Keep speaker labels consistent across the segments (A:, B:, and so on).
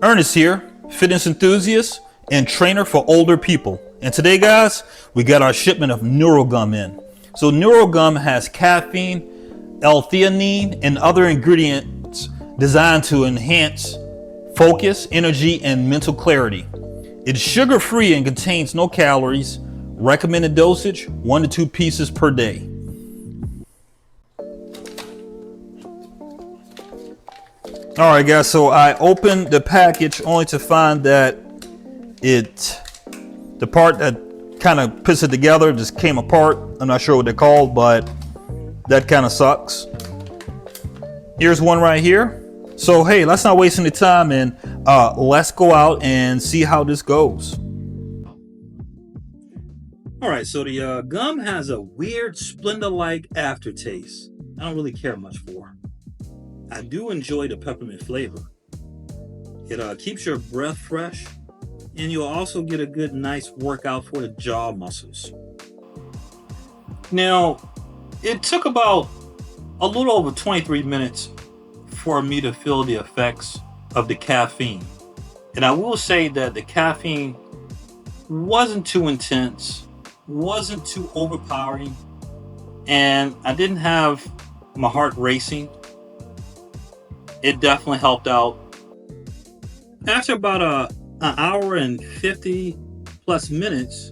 A: Ernest here, fitness enthusiast and trainer for older people. And today, guys, we got our shipment of Nuero-gum in. So Nuero-gum has caffeine, L-theanine, and other ingredients designed to enhance focus, energy, and mental clarity. It's sugar-free and contains no calories. Recommended dosage, 1 to 2 pieces per day. All right, guys, so I opened the package only to find that the part that kind of puts it together just came apart. I'm not sure what they're called, but that kind of sucks. Here's one right here. So, hey, let's not waste any time and let's go out and see how this goes. All right, so the gum has a weird Splenda-like aftertaste. I don't really care much for. I do enjoy the peppermint flavor. It keeps your breath fresh, and you'll also get a good, nice workout for the jaw muscles. Now, it took about a little over 23 minutes for me to feel the effects of the caffeine. And I will say that the caffeine wasn't too intense, wasn't too overpowering, and I didn't have my heart racing. It definitely helped out. After about an hour and 50 plus minutes,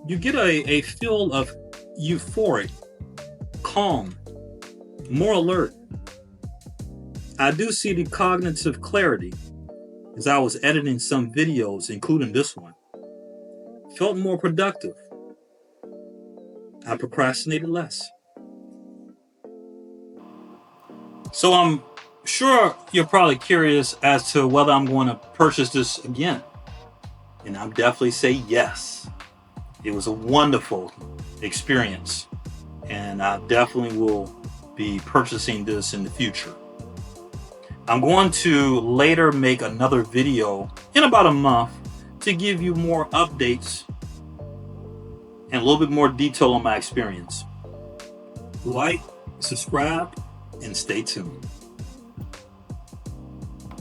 A: you get a feel of euphoric, calm, more alert. I do see the cognitive clarity as I was editing some videos, including this one. Felt more productive. I procrastinated less. So I'm sure you're probably curious as to whether I'm going to purchase this again. And I'm definitely say yes. It was a wonderful experience. And I definitely will be purchasing this in the future. I'm going to later make another video in about a month to give you more updates and a little bit more detail on my experience. Like, subscribe, and stay tuned.